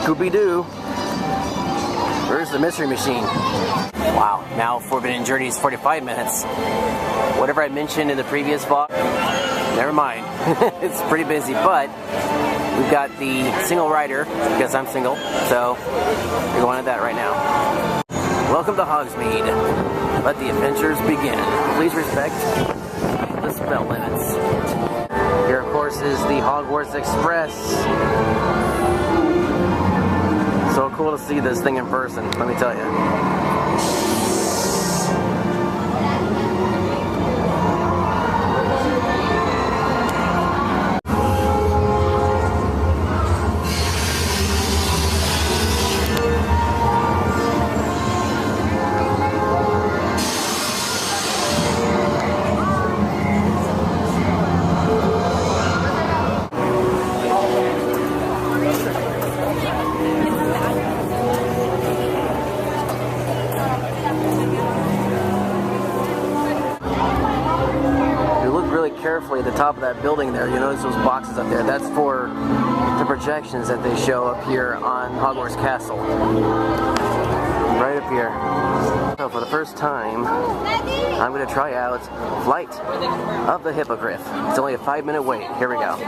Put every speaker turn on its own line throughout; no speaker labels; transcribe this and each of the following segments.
Scooby-Doo. Where's the mystery machine? Wow, now Forbidden Journey is 45 minutes. Whatever I mentioned in the previous vlog, never mind. It's pretty busy, but we've got the single rider, because I'm single, so we're going at that right now. Welcome to Hogsmeade. Let the adventures begin. Please respect the spell limits. Here, of course, is the Hogwarts Express. So cool to see this thing in person, let me tell you. Carefully at the top of that building there, you notice those boxes up there. That's for the projections that they show up here on Hogwarts Castle. Right up here. So for the first time, I'm going to try out Flight of the Hippogriff. It's only a 5-minute wait. Here we go.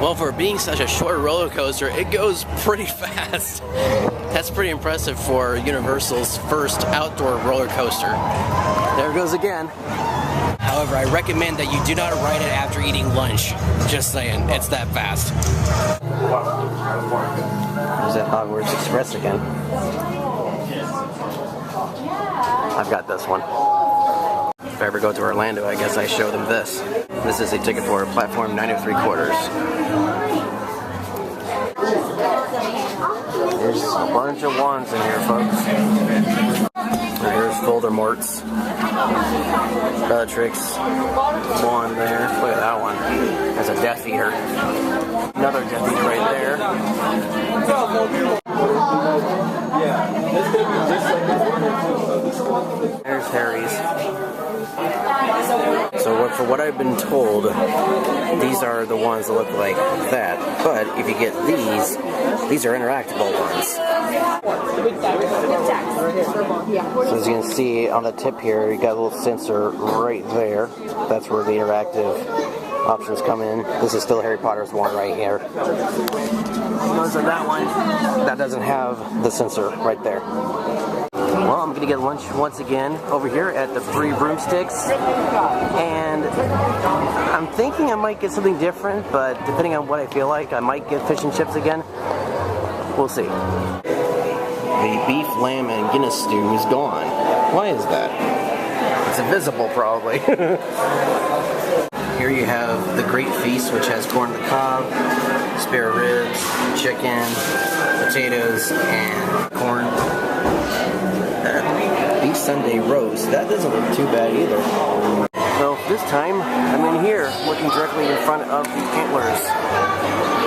Well, for being such a short roller coaster, it goes pretty fast. That's pretty impressive for Universal's first outdoor roller coaster. There it goes again. However, I recommend that you do not ride it after eating lunch. Just saying, it's that fast. There's that Hogwarts Express again. I've got this one. If I ever go to Orlando, I guess I show them this. This is a ticket for platform 9 3/4. There's a bunch of wands in here, folks. Here's Voldemort's, Bellatrix, wand there. Look at that one. There's a Death Eater. Another Death Eater right there. There's Harry's. So for what I've been told, these are the ones that look like that. But if you get these are interactable ones. So as you can see on the tip here, you got a little sensor right there. That's where the interactive options come in. This is still Harry Potter's one right here. Notice that one, that doesn't have the sensor right there. Well, I'm going to get lunch once again over here at the Three Broom Sticks, and I'm thinking I might get something different, but depending on what I feel like, I might get fish and chips again. We'll see. The beef, lamb, and Guinness stew is gone. Why is that? It's invisible, probably. Here you have the Great Feast, which has corn on the cob, spare ribs, chicken, potatoes, and corn. Beef Sunday roast. That doesn't look too bad either. So this time, I'm in here, looking directly in front of the antlers.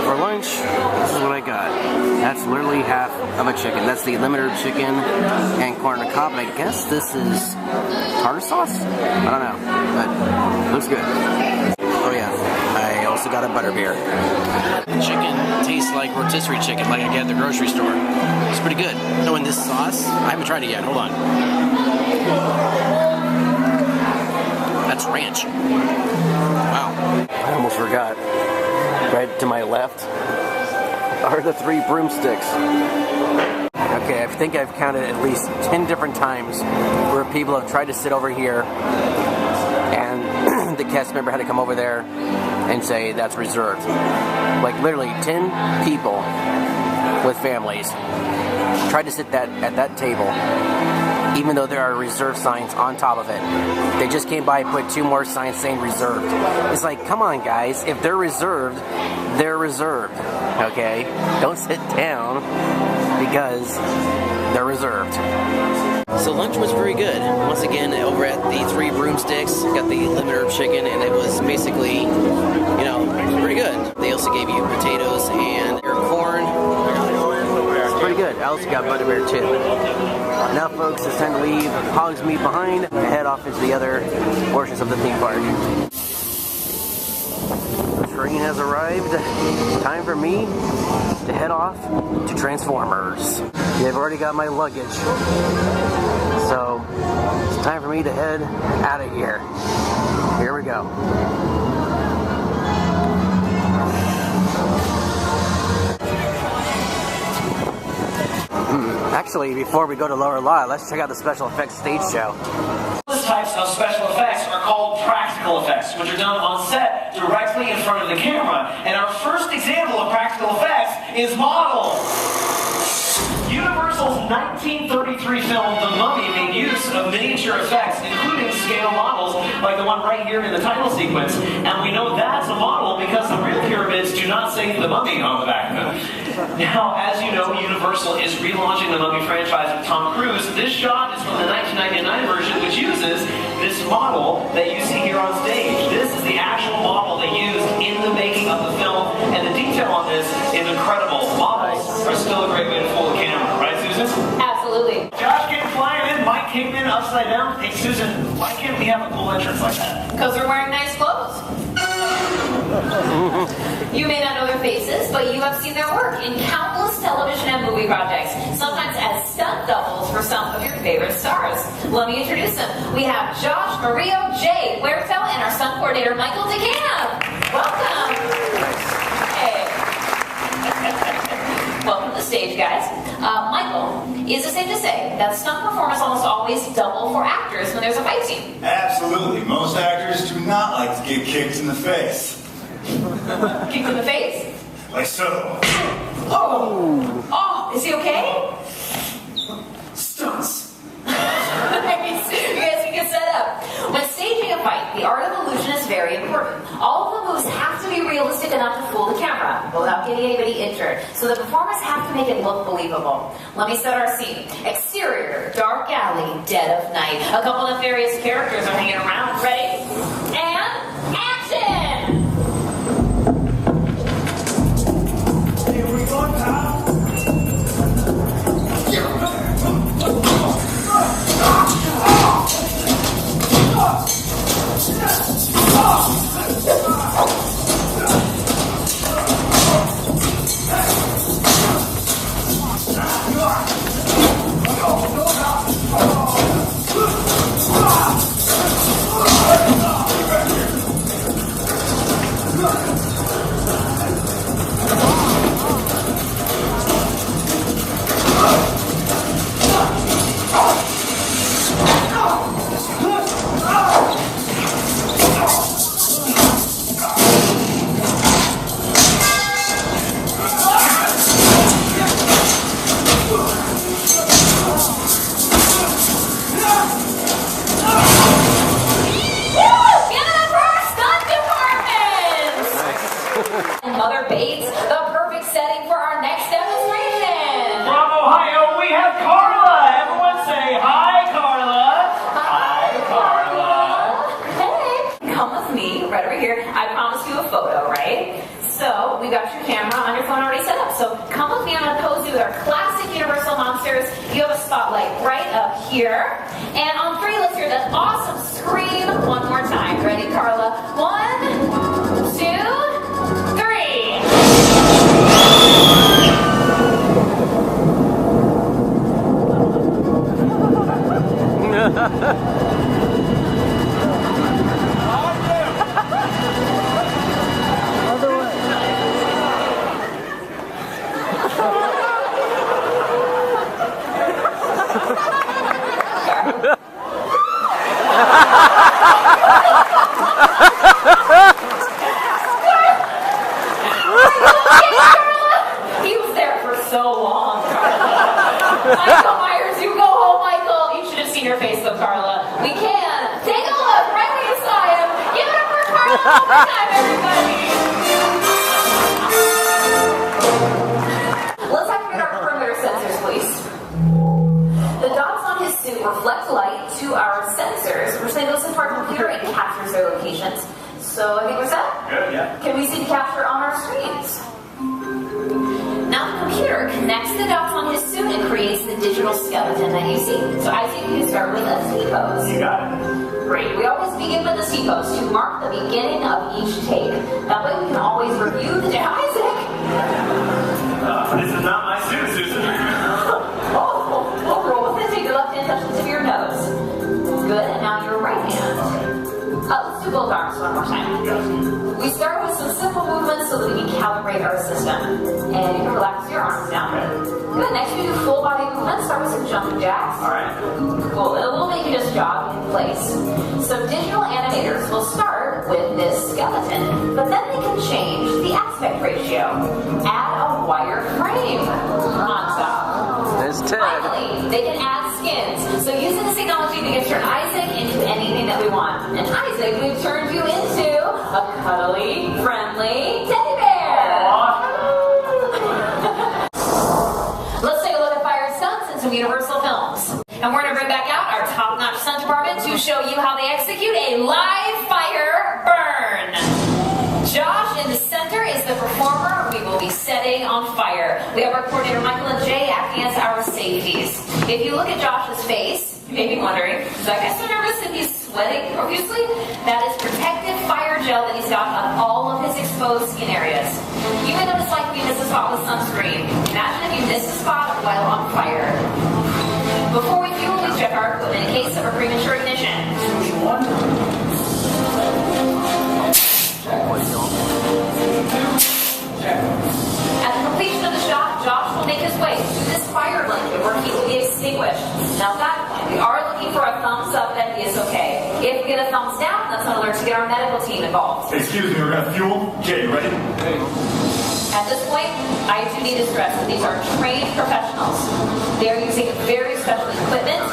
For lunch, this is what I got. That's literally half of a chicken. That's the limiter chicken and corn on the cob. And I guess this is tartar sauce? I don't know, but looks good. Oh yeah, I also got a butterbeer. Chicken tastes like rotisserie chicken, like I get at the grocery store. It's pretty good. Oh, and this sauce, I haven't tried it yet. Hold on. That's ranch. Wow. I almost forgot. Right to my left are the Three Broom Sticks. Okay, I think I've counted at least 10 different times where people have tried to sit over here and the cast member had to come over there and say that's reserved. Like literally 10 people with families tried to sit at that table even though there are reserved signs on top of it. They just came by and put 2 more signs saying reserved. It's like, come on guys, if they're reserved, they're reserved, okay? Don't sit down because they're reserved. So lunch was very good. Once again, over at the Three Broom Sticks, got the lemon herb chicken, and it was basically, you know, pretty good. They also gave you potatoes and your corn. Pretty good. I also got butterbeer too. Now folks, it's time to leave Hogsmeade behind and head off into the other portions of the theme park. The train has arrived. Time for me to head off to Transformers. They've already got my luggage. So it's time for me to head out of here. Here we go. Actually, before we go to Lower Lot, let's check out the special effects stage show.
These types of special effects are called practical effects, which are done on set directly in front of the camera. And our first example of practical effects is Model. Universal's 1933 film The Mummy made use of miniature effects, including scale models like the one right here in the title sequence. And we know that's a model because the real pyramids do not say The Mummy on the back of them. Now, as you know, Universal is relaunching the Mummy franchise with Tom Cruise. This shot is from the 1999 version, which uses this model that you see here on stage. This is the actual model they used in the making of the film, and the detail on this is incredible. Models are still a great way to fool the camera, right, Susan?
Absolutely.
Josh came flying in, Mike came in upside down. Hey, Susan, why can't we have a cool entrance like that?
Because we're wearing nice clothes. You may not know their faces, but you have seen their work in countless television and movie projects, sometimes as stunt doubles for some of your favorite stars. Let me introduce them. We have Josh, Mario, Jay, Huerta, and our stunt coordinator, Michael DeCamp. Welcome. Hey. Welcome to the stage, guys. Michael, is it safe to say that stunt performers almost always double for actors when there's a fight scene?
Absolutely. Most actors do not like to get kicked in the face.
Kicked in the face?
Like so.
Oh! Oh, is he okay?
Stunts.
You guys can get set up. When staging a fight, the art of illusion is very important. All of the moves have to be realistic enough to fool the camera without getting anybody injured. So the performers have to make it look believable. Let me set our scene. Exterior, dark alley, dead of night. A couple of nefarious characters are hanging around. Ready? And action!
Here we go, pal.
Mother Bates, the perfect setting for our next demonstration.
From Ohio, we have Carla. Everyone say hi, Carla. Hi, Carla.
Hey, come with me right over here. I promised you a photo, right? So we got your camera on your phone already set up. So come with me. I'm going to pose you with our classic Universal monsters. You have a spotlight right up here. And on 3, let's hear that awesome scream one more time. Ready, Carla? 1, time, everybody! Let's activate our perimeter sensors, please. The dots on his suit reflect light to our sensors, which then goes into our computer and captures their locations. So I think we're set?
Good, yeah.
Can we see the capture on our screens? Now the computer connects the dots on his suit and creates the digital skeleton that you see. So I think we can start with a C-pose.
You got it.
Great. We always begin with the C-pose to mark the beginning of each take. That way we can always review the Isaac!
This is not my suit, Susan.
Oh, roll with it. Take your left hand, touch the tip of your nose. Good, and now your right hand. Let's do both arms one more time. We start with some simple movements so that we can calibrate our system. And you can relax your arms down. Good, next we do full body movements. Start with some jumping jacks.
Alright.
Cool, it will make you just jog in place. So digital animators will start with this skeleton, but then they can change the aspect ratio. Add a wire frame on top.
There's Ted.
Finally, they can add skins. So using this technology, we can turn Isaac into anything that we want. And Isaac, we've turned you into a cuddly, friendly teddy bear. Let's take a look at fire stunts and some Universal films. And we're going to bring back out our top-notch stunt department to show you how they execute a live fire burn. Josh in the center is the performer we will be setting on fire. We have our coordinator Michael and Jay acting as our safeties. If you look at Josh's face, you may be wondering, is that guy so nervous and he's sweating profusely? That is protective fire gel that he's got on all of his exposed skin areas. You may notice like we miss a spot with sunscreen. Imagine if you miss a spot while on fire. Before we fuel, we check our equipment in case of a premature ignition. At the completion of the shot, Josh will make his way to this fire blanket where he will be extinguished. Now at that point, we are looking for a thumbs up that he is okay. If we get a thumbs down, that's an alert to get our medical team involved.
Excuse me, we're gonna fuel. Jay, you ready?
At this point, I do need to stress that these are trained professionals. They are using very special equipment,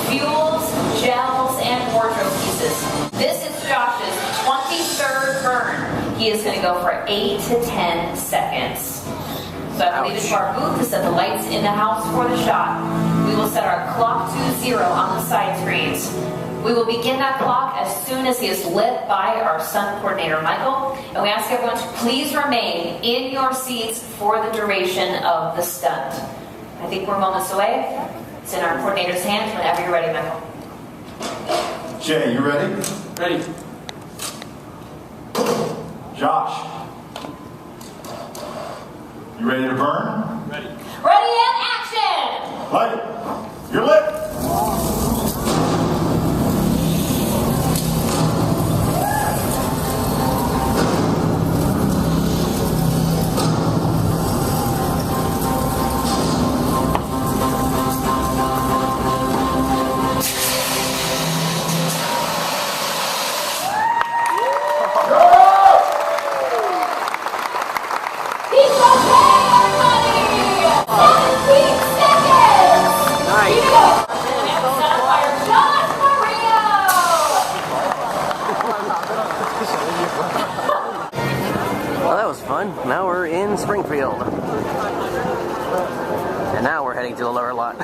fuels, gels, and wardrobe pieces. This is Josh's 23rd burn. He is going to go for 8 to 10 seconds. So I will leave it to our booth to set the lights in the house for the shot. We will set our clock to 0 on the side screens. We will begin that clock as soon as he is lit by our stunt coordinator, Michael. And we ask everyone to please remain in your seats for the duration of the stunt. I think we're moments away. It's in our coordinator's hands whenever you're ready, Michael.
Jay, you ready?
Ready.
Josh, you ready to burn?
Ready.
Ready and action!
Light it. You're lit.
Well, that was fun. Now we're in Springfield. And now we're heading to the lower lot.